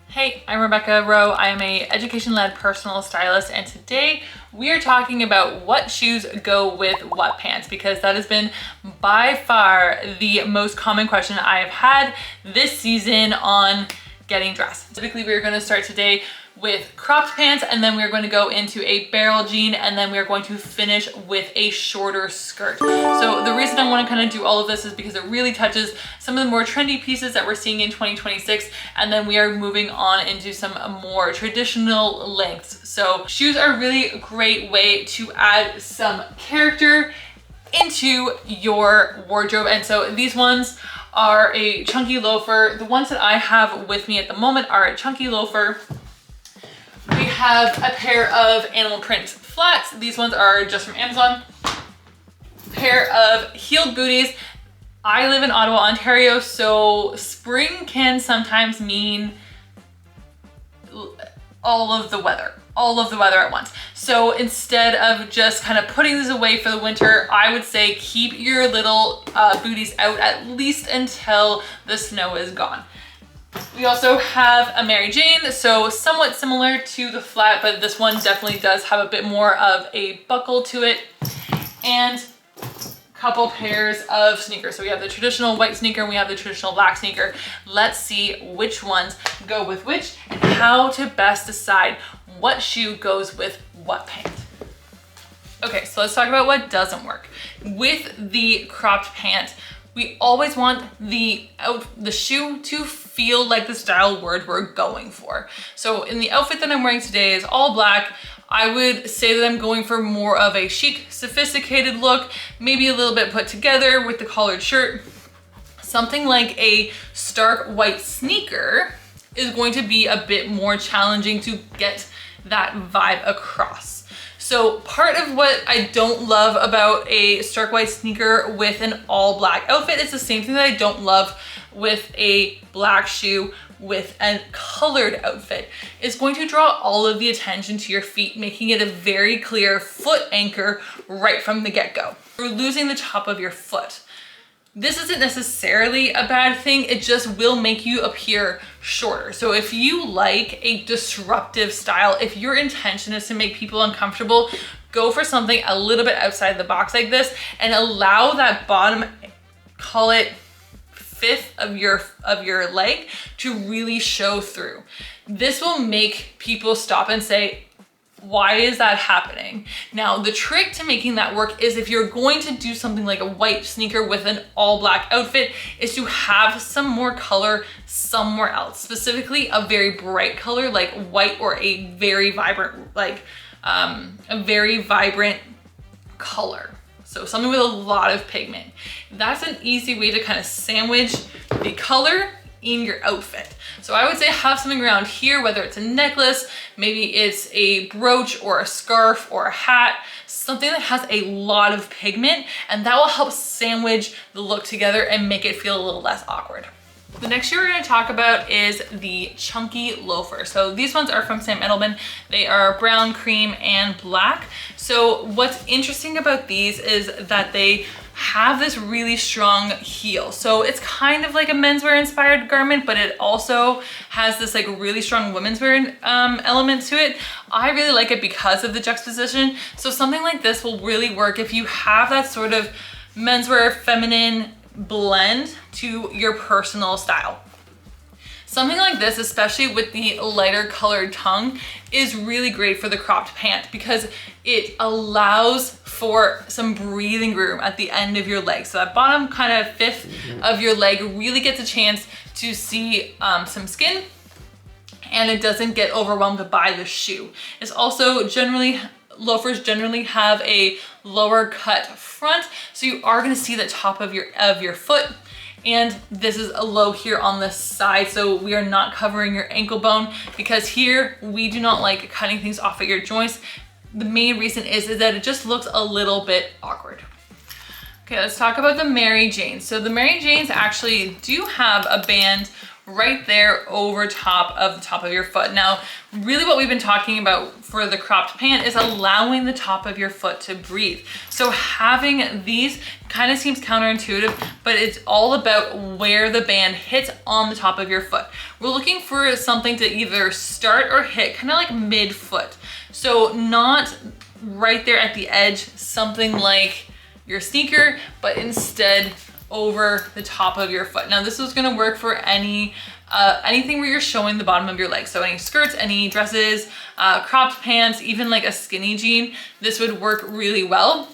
Hey, I'm Rebecca Rowe. I am a education-led personal stylist, and today we are talking about what shoes go with what pants, because that has been by far the most common question I have had this season on getting dressed. Typically, we're going to start today with cropped pants, and then we're going to go into a barrel jean, and then we're going to finish with a shorter skirt. So the reason I want to kind of do all of this is because it really touches some of the more trendy pieces that we're seeing in 2026, and then we are moving on into some more traditional lengths. So shoes are a really great way to add some character into your wardrobe, and so these ones are a chunky loafer. The ones that I have with me at the moment are a chunky loafer. We have a pair of animal print flats. These ones are just from Amazon. Pair of heeled booties. I live in Ottawa, Ontario, so spring can sometimes mean all of the weather at once. So instead of just kind of putting these away for the winter, I would say keep your little booties out at least until the snow is gone. We also have a Mary Jane, so somewhat similar to the flat, but this one definitely does have a bit more of a buckle to it. And a couple pairs of sneakers. So we have the traditional white sneaker and we have the traditional black sneaker. Let's see which ones go with which and how to best decide what shoe goes with what pant. Okay, so let's talk about what doesn't work. With the cropped pant, we always want the shoe to feel like the style word we're going for. So in the outfit that I'm wearing today is all black. I would say that I'm going for more of a chic, sophisticated look, maybe a little bit put together with the collared shirt. Something like a stark white sneaker is going to be a bit more challenging to get that vibe across. So part of what I don't love about a stark white sneaker with an all black outfit is the same thing that I don't love with a black shoe with a colored outfit. It's going to draw all of the attention to your feet, making it a very clear foot anchor right from the get-go. You're losing the top of your foot. This isn't necessarily a bad thing, it just will make you appear shorter. So if you like a disruptive style, if your intention is to make people uncomfortable, go for something a little bit outside the box like this and allow that bottom, call it fifth of your leg, to really show through. This will make people stop and say, why is that happening? Now, the trick to making that work is if you're going to do something like a white sneaker with an all black outfit is to have some more color somewhere else, specifically a very bright color like white or a very vibrant, like a very vibrant color. So something with a lot of pigment. That's an easy way to kind of sandwich the color in your outfit. So I would say have something around here, whether it's a necklace, maybe it's a brooch or a scarf or a hat, something that has a lot of pigment, and that will help sandwich the look together and make it feel a little less awkward. The next shoe we're going to talk about is the chunky loafer. So these ones are from Sam Edelman. They are brown, cream, and black. So what's interesting about these is that they have this really strong heel. So it's kind of like a menswear inspired garment, but it also has this like really strong women's wear element to it. I really like it because of the juxtaposition. So something like this will really work if you have that sort of menswear feminine blend to your personal style. Something like this, especially with the lighter colored tongue, is really great for the cropped pant because it allows for some breathing room at the end of your leg. So that bottom kind of fifth of your leg really gets a chance to see some skin, and it doesn't get overwhelmed by the shoe. It's also loafers generally have a lower cut front, so you are going to see the top of your foot. And this is a low here on the side, so we are not covering your ankle bone because here we do not like cutting things off at your joints. The main reason is that it just looks a little bit awkward. Okay, let's talk about the Mary Jane. So the Mary Janes actually do have a band right there over top of the top of your foot. Now, really what we've been talking about for the cropped pant is allowing the top of your foot to breathe. So having these kind of seems counterintuitive, but it's all about where the band hits on the top of your foot. We're looking for something to either start or hit kind of like mid-foot. So not right there at the edge, something like your sneaker, but instead over the top of your foot. Now this is gonna work for anything where you're showing the bottom of your leg. So any skirts, any dresses, cropped pants, even like a skinny jean, this would work really well.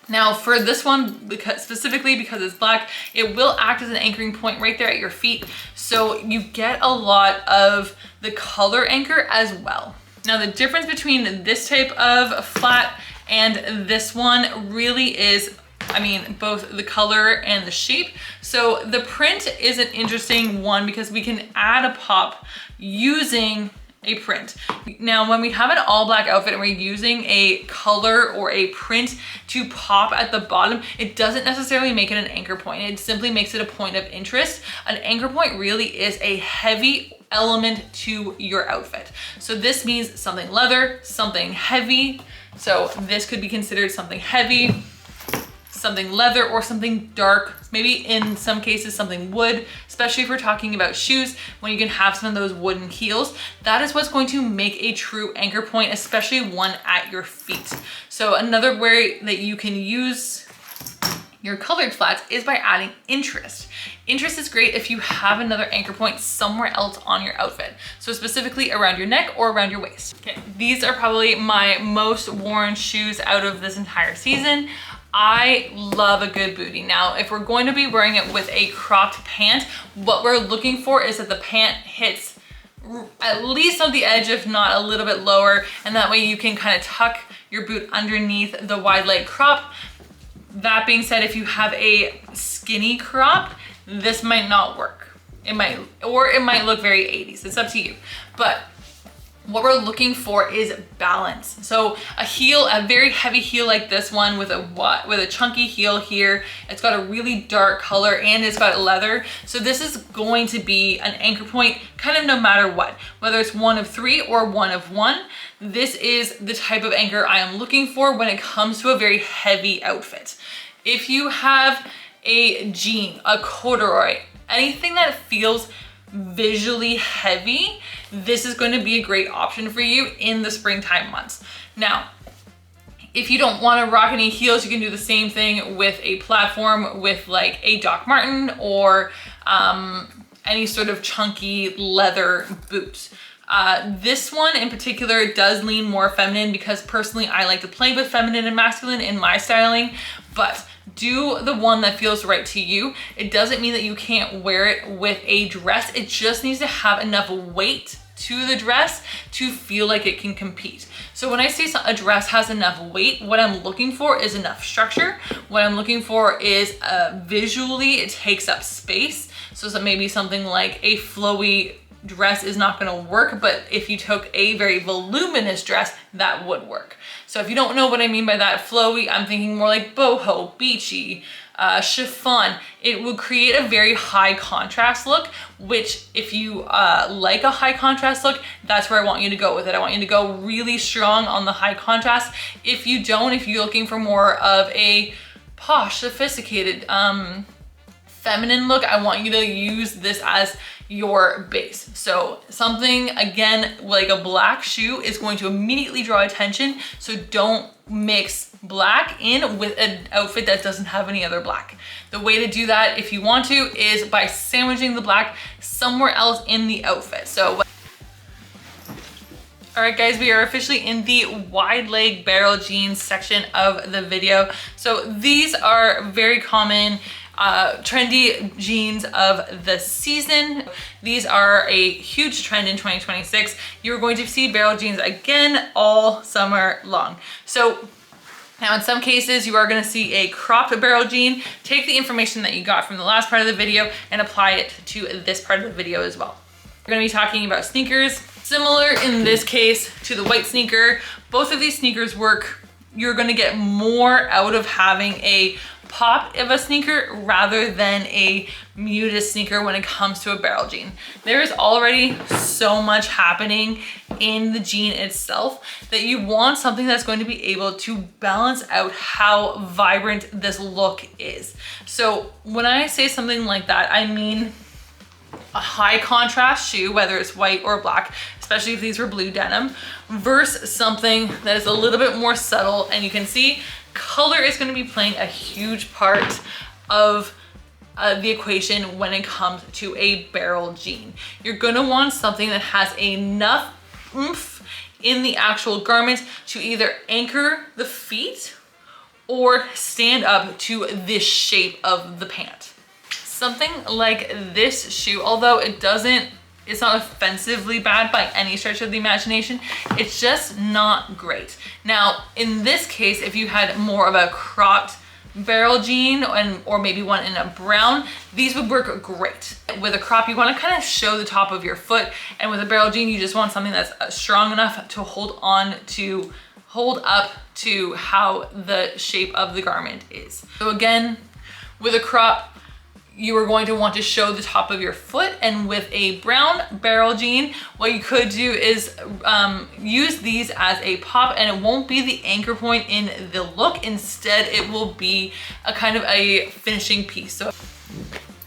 Now for this one, specifically because it's black, it will act as an anchoring point right there at your feet. So you get a lot of the color anchor as well. Now the difference between this type of flat and this one really is, I mean, both the color and the shape. So the print is an interesting one because we can add a pop using a print. Now, when we have an all black outfit and we're using a color or a print to pop at the bottom, it doesn't necessarily make it an anchor point. It simply makes it a point of interest. An anchor point really is a heavy element to your outfit. So this means something leather, something heavy. So this could be considered something heavy, something leather, or something dark, maybe in some cases something wood, especially if we're talking about shoes, when you can have some of those wooden heels. That is what's going to make a true anchor point, especially one at your feet. So another way that you can use your colored flats is by adding interest. Interest is great if you have another anchor point somewhere else on your outfit. So specifically around your neck or around your waist. Okay, these are probably my most worn shoes out of this entire season. I love a good booty. Now, if we're going to be wearing it with a cropped pant, what we're looking for is that the pant hits at least on the edge, if not a little bit lower, and that way you can kind of tuck your boot underneath the wide leg crop. That being said, if you have a skinny crop, this might not work. It might look very 80s. It's up to you. But what we're looking for is balance. So a heel, a very heavy heel like this one with a chunky heel here. It's got a really dark color and it's got leather. So this is going to be an anchor point kind of no matter what, whether it's one of three or one of one. This is the type of anchor I am looking for when it comes to a very heavy outfit. If you have a jean, a corduroy, anything that feels visually heavy, this is going to be a great option for you in the springtime months. Now, if you don't want to rock any heels, you can do the same thing with a platform with like a Doc Marten or any sort of chunky leather boot. This one in particular does lean more feminine because personally I like to play with feminine and masculine in my styling, but do the one that feels right to you. It doesn't mean that you can't wear it with a dress. It just needs to have enough weight to the dress to feel like it can compete. So when I say a dress has enough weight, what I'm looking for is enough structure. What I'm looking for is visually it takes up space. So maybe something like a flowy dress is not gonna work, but if you took a very voluminous dress, that would work. So if you don't know what I mean by that flowy, I'm thinking more like boho, beachy, chiffon. It will create a very high contrast look, which if you like a high contrast look, that's where I want you to go with it. I want you to go really strong on the high contrast. If you don't, if you're looking for more of a posh, sophisticated, feminine look, I want you to use this as your base. So something, again, like a black shoe is going to immediately draw attention. So don't mix black in with an outfit that doesn't have any other black. The way to do that, if you want to, is by sandwiching the black somewhere else in the outfit. So, all right guys, we are officially in the wide leg barrel jeans section of the video. So these are very common trendy jeans of the season. These are a huge trend in 2026. You're going to see barrel jeans again all summer long. So now in some cases you are going to see a cropped barrel jean. Take the information that you got from the last part of the video and apply it to this part of the video as well. We're going to be talking about sneakers. Similar in this case to the white sneaker, both of these sneakers work. You're going to get more out of having a pop of a sneaker rather than a muted sneaker when it comes to a barrel jean. There's already so much happening in the jean itself that you want something that's going to be able to balance out how vibrant this look is. So when I say something like that, I mean a high contrast shoe, whether it's white or black, especially if these were blue denim, versus something that is a little bit more subtle. And you can see color is going to be playing a huge part of the equation when it comes to a barrel jean. You're going to want something that has enough oomph in the actual garment to either anchor the feet or stand up to this shape of the pant. Something like this shoe, although it's not offensively bad by any stretch of the imagination, it's just not great. Now, in this case, if you had more of a cropped barrel jean or maybe one in a brown, these would work great. With a crop, you want to kind of show the top of your foot, and with a barrel jean, you just want something that's strong enough to hold up to how the shape of the garment is. So again, with a crop, you are going to want to show the top of your foot, and with a brown barrel jean, what you could do is use these as a pop, and it won't be the anchor point in the look. Instead, it will be a kind of a finishing piece. So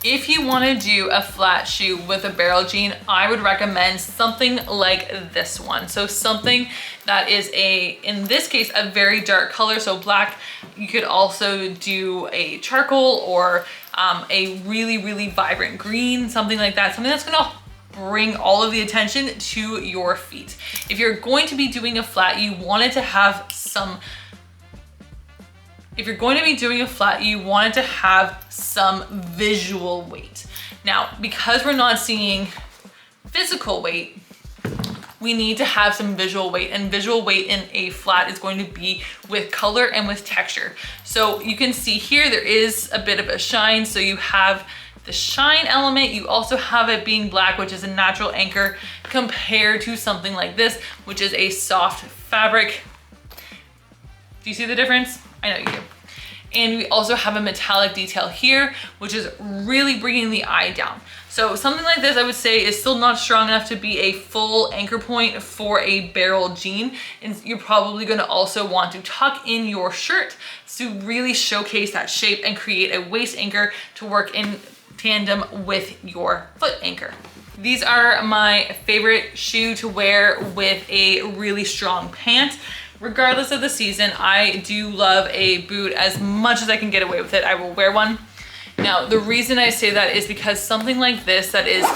if you want to do a flat shoe with a barrel jean, I would recommend something like this one. So something that is in this case, a very dark color, so black. You could also do a charcoal or a really, really vibrant green, something like that. Something that's gonna bring all of the attention to your feet. If you're going to be doing a flat, you want it to have some visual weight. Now, because we're not seeing physical weight, we need to have some visual weight, and visual weight in a flat is going to be with color and with texture. So you can see here, there is a bit of a shine. So you have the shine element. You also have it being black, which is a natural anchor compared to something like this, which is a soft fabric. Do you see the difference? I know you do. And we also have a metallic detail here, which is really bringing the eye down. So something like this, I would say, is still not strong enough to be a full anchor point for a barrel jean. And you're probably gonna also want to tuck in your shirt to really showcase that shape and create a waist anchor to work in tandem with your foot anchor. These are my favorite shoe to wear with a really strong pant. Regardless of the season, I do love a boot. As much as I can get away with it, I will wear one. Now, the reason I say that is because something like this that is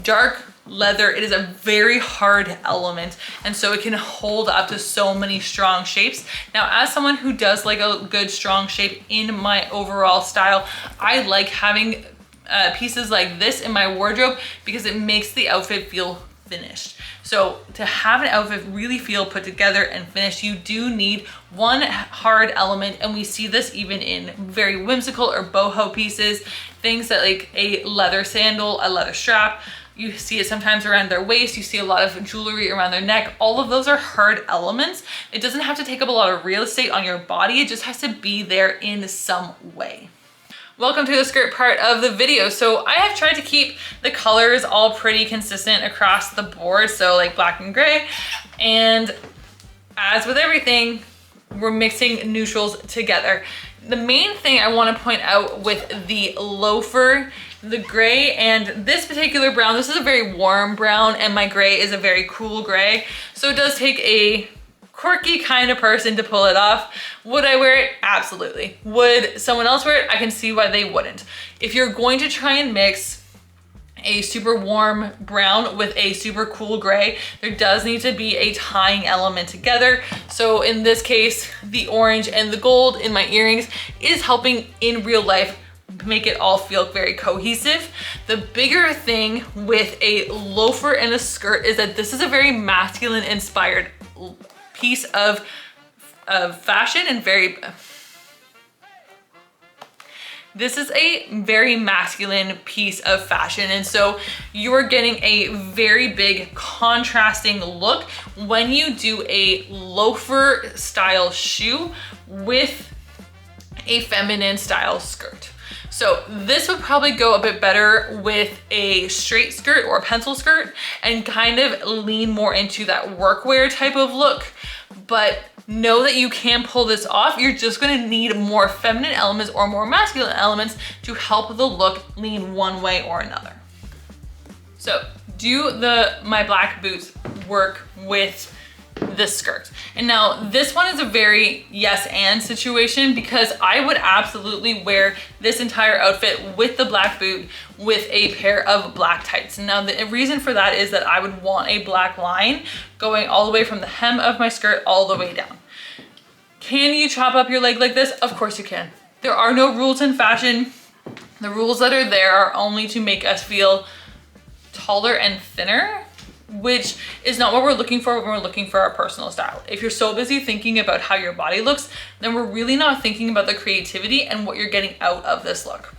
dark leather, it is a very hard element, and so it can hold up to so many strong shapes. Now, as someone who does like a good strong shape in my overall style, I like having pieces like this in my wardrobe because it makes the outfit feel finished. So to have an outfit really feel put together and finished, you do need one hard element, and we see this even in very whimsical or boho pieces, things that like a leather sandal, a leather strap. You see it sometimes around their waist. You see a lot of jewelry around their neck. All of those are hard elements. It doesn't have to take up a lot of real estate on your body. It just has to be there in some way. Welcome to the skirt part of the video. So I have tried to keep the colors all pretty consistent across the board. So like black and gray. And as with everything, we're mixing neutrals together. The main thing I want to point out with the loafer, the gray and this particular brown, this is a very warm brown and my gray is a very cool gray. So it does take a quirky kind of person to pull it off. Would I wear it? Absolutely. Would someone else wear it? I can see why they wouldn't. If you're going to try and mix a super warm brown with a super cool gray, there does need to be a tying element together. So in this case, the orange and the gold in my earrings is helping in real life make it all feel very cohesive. The bigger thing with a loafer and a skirt is that this is a very masculine inspired piece of fashion and this is a very masculine piece of fashion, and so you're getting a very big contrasting look when you do a loafer style shoe with a feminine style skirt. So this would probably go a bit better with a straight skirt or a pencil skirt and kind of lean more into that workwear type of look. But know that you can pull this off. You're just gonna need more feminine elements or more masculine elements to help the look lean one way or another. So do my black boots work with this skirt? And now this one is a very yes and situation, because I would absolutely wear this entire outfit with the black boot with a pair of black tights. Now the reason for that is that I would want a black line going all the way from the hem of my skirt all the way down. Can you chop up your leg like this? Of course you can. There are no rules in fashion. The rules that are there are only to make us feel taller and thinner, which is not what we're looking for when we're looking for our personal style. If you're so busy thinking about how your body looks, then we're really not thinking about the creativity and what you're getting out of this look.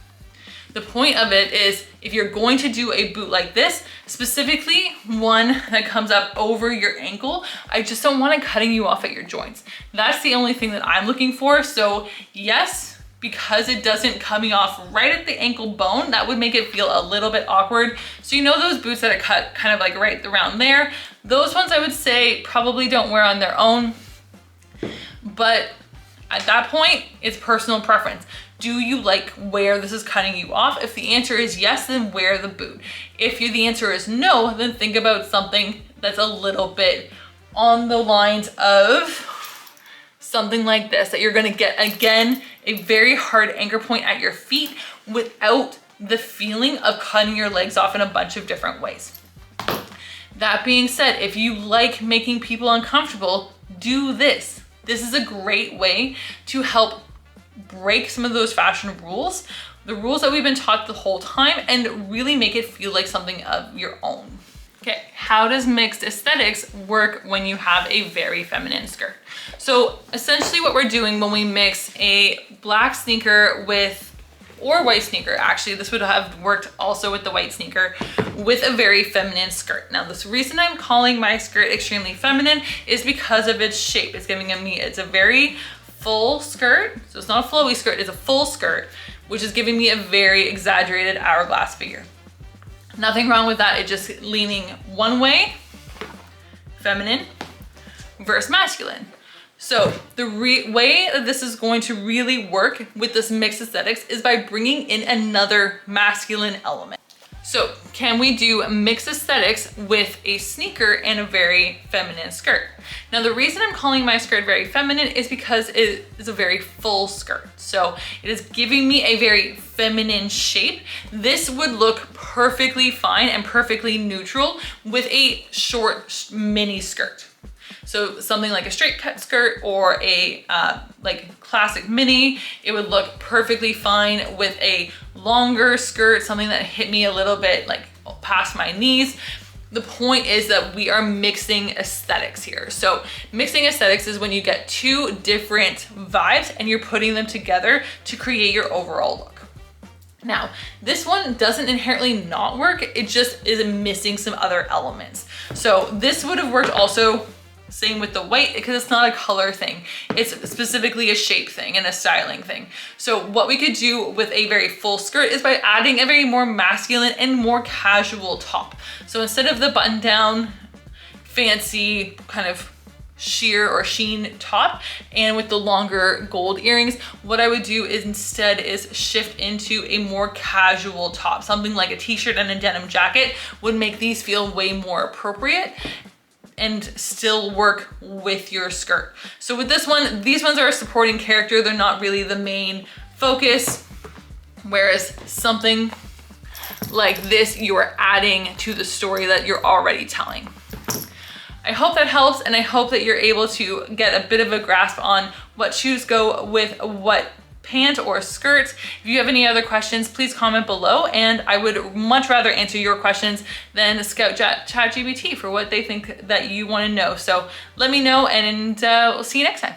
The point of it is, if you're going to do a boot like this, specifically one that comes up over your ankle, I just don't want it cutting you off at your joints. That's the only thing that I'm looking for. So yes, because it doesn't coming off right at the ankle bone, that would make it feel a little bit awkward. So you know those boots that are cut kind of like right around there, those ones I would say probably don't wear on their own. But at that point, it's personal preference. Do you like where this is cutting you off? If the answer is yes, then wear the boot. If the answer is no, then think about something that's a little bit on the lines of something like this, that you're gonna get, again, a very hard anchor point at your feet without the feeling of cutting your legs off in a bunch of different ways. That being said, if you like making people uncomfortable, do this. This is a great way to help break some of those fashion rules, the rules that we've been taught the whole time, and really make it feel like something of your own. Okay, how does mixed aesthetics work when you have a very feminine skirt? So essentially what we're doing when we mix a black sneaker or white sneaker, actually this would have worked also with the white sneaker, with a very feminine skirt. Now this reason I'm calling my skirt extremely feminine is because of its shape. It's a very full skirt, so it's not a flowy skirt, it's a full skirt, which is giving me a very exaggerated hourglass figure. Nothing wrong with that, it's just leaning one way, feminine versus masculine. So the way that this is going to really work with this mixed aesthetics is by bringing in another masculine element. So can we do mixed aesthetics with a sneaker and a very feminine skirt? Now the reason I'm calling my skirt very feminine is because it is a very full skirt. So it is giving me a very feminine shape. This would look perfectly fine and perfectly neutral with a short mini skirt. So something like a straight cut skirt or a like classic mini, it would look perfectly fine with a longer skirt, something that hit me a little bit like past my knees. The point is that we are mixing aesthetics here. So mixing aesthetics is when you get two different vibes and you're putting them together to create your overall look. Now, this one doesn't inherently not work, it just is missing some other elements. So this would have worked also, same with the white, because it's not a color thing. It's specifically a shape thing and a styling thing. So what we could do with a very full skirt is by adding a very more masculine and more casual top. So instead of the button down, fancy kind of sheer or sheen top and with the longer gold earrings, what I would do is instead is shift into a more casual top. Something like a t-shirt and a denim jacket would make these feel way more appropriate and still work with your skirt. So with this one, these ones are a supporting character. They're not really the main focus. Whereas something like this, you are adding to the story that you're already telling. I hope that helps, and I hope that you're able to get a bit of a grasp on what shoes go with what pant or skirt. If you have any other questions, please comment below, and I would much rather answer your questions than scout ChatGPT for what they think that you want to know. So let me know, and we'll see you next time.